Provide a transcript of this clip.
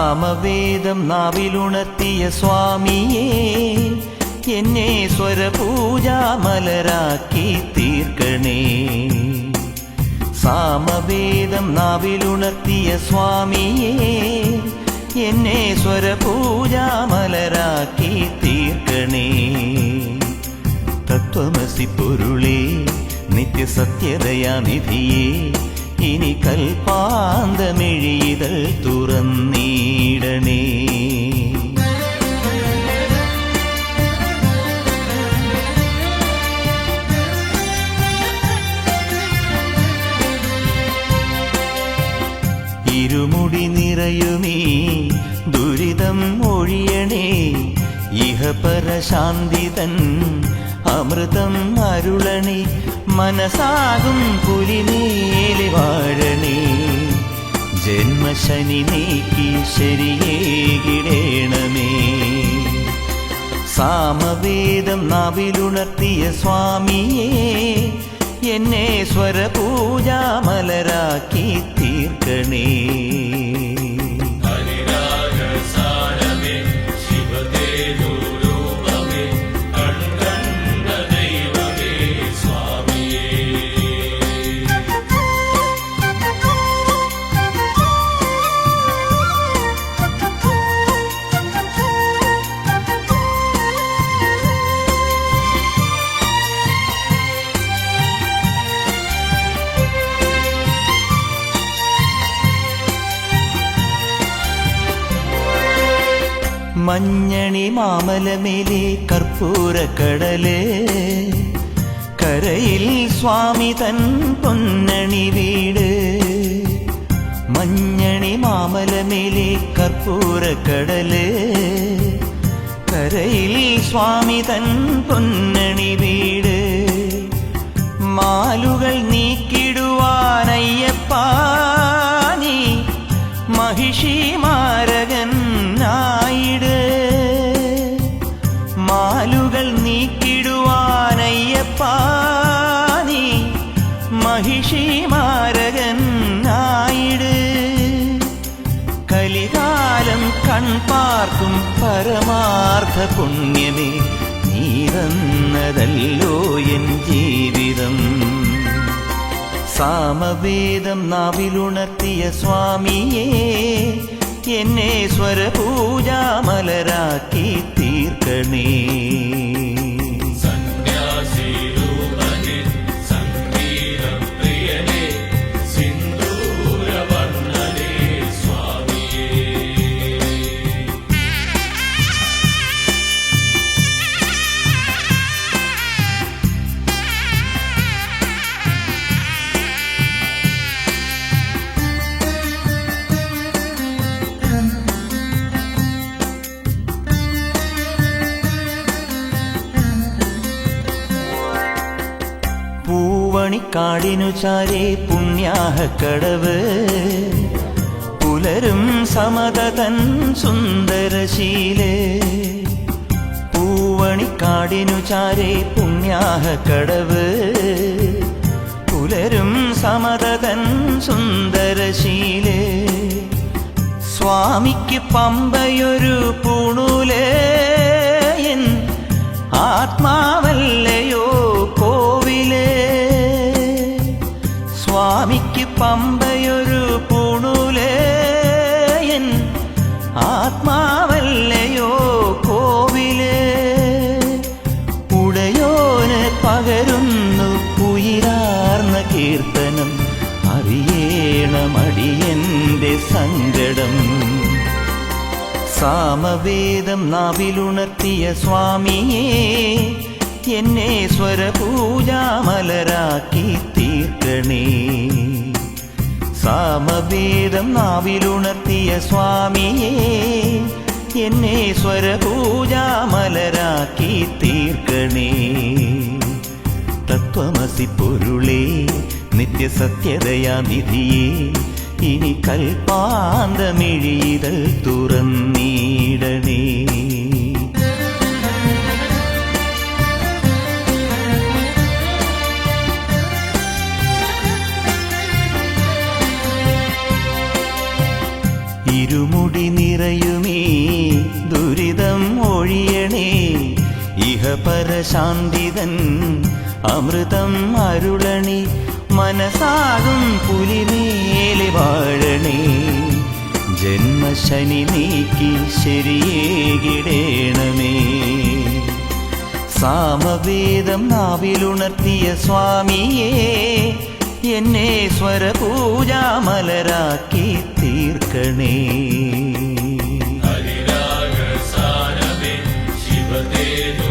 സാമവേദം നാവിലുണർത്തിയ സ്വാമിയേ, എന്നെ സ്വരപൂജാമലരാക്കി തീർക്കണേ. സാമവേദം നാവിലുണർത്തിയ സ്വാമിയേ, എന്നെ സ്വരപൂജാമലരാക്കി തീർക്കണേ. തത്വമസി പൊരുളേ, നിത്യസത്യദയാനിധിയേ, ഇനി കൽപ്പാന്തമിഴിയിതൾ തുറന്നീടണേ. ഇരുമുടി നിറയുമീ ദുരിതം ഒഴിയണേ. ഇഹപരശാന്തിതൻ അമൃതം അരുളണേ. മനസാകും പുലിമേലെ വാഴണേ. ജന്മശനി നീക്കി ശരിയേകിടേണമേ. സാമവേദം നാവിലുണർത്തിയ സ്വാമിയേ, എന്നെ സ്വരപൂജാമലരാക്കി തീർക്കണേ. മഞ്ഞണി മാമലമേലെ കർപ്പൂരക്കടല്, കരയിൽ സ്വാമി തൻ പൊന്നണി വീട്. മഞ്ഞണി മാമലമേലെ കർപ്പൂരക്കടല്, കരയിൽ സ്വാമി തൻ പൊന്നണി വീട്. മാലുകൾ നീക്കിടുവാനയ്യപ്പാ നീ മഹിഷി മാരകൻ ആയിട്. മാലുകൾ നീക്കിടുവാനയ്യപ്പാ നീ മഹിഷി മാരകൻ ആയിട്. കലികാലം കൺപാർക്കും പരമാർത്ഥ പുണ്യമേ, നീ തന്നതല്ലോ എൻ ജീവിതം. സാമവേദം നാവിലുണർത്തിയ സ്വാമിയേ, എന്നെ സ്വരപൂജാമലരാക്കി തീർക്കണേ. പൂവണിക്കാടിനു ചാരേ പുണ്യാഹക്കടവ്, പുലരും സമതതൻ സുന്ദരശീലേ. പൂവണിക്കാടിനു ചാരേ പുണ്യാഹക്കടവ്, പുലരും സമതതൻ സുന്ദരശീലേ. സ്വാമിക്ക് പമ്പയൊരു പൂണൂലേ, എൻ ആത്മാവല്ലയോ കോവിലേ. സ്വാമിക്ക് പമ്പയൊരു പൂണൂലേ, എൻ ആത്മാവല്ലയോ കോവിലേ. ഉടയോന് പകരുന്നു ഉയിരാർന്ന കീർത്തനം, അറിയേണമടിയന്റെ സങ്കടം. സാമവേദം നാവിലുണർത്തിയ സ്വാമിയേ, എന്നെ സ്വരപൂജാമലരാക്കി തീർക്കണേ. സാമവേദം നാവിലുണർത്തിയ സ്വാമിയേ, എന്നെ സ്വരപൂജാമലരാക്കി തീർക്കണേ. തത്വമസി പൊരുളേ, നിത്യസത്യദയാനിധിയേ, ഇനി കൽപ്പാന്തമിഴിയിതൾ തുറന്നീടണേ. ഇരുമുടി നിറ പരശാന്തിതൻ അമൃതം അരുളണി മനസാകും പുലിമേലെ വാഴണേ ജന്മശനി നീക്കി ശരിയേകിടേണമേ സാമവേദം നാവിലുണർത്തിയ സ്വാമിയേ എന്നെ സ്വരപൂജാമലരാക്കി തീർക്കണേ ഹരിരാഗ സാരമേ ശിവതേജോ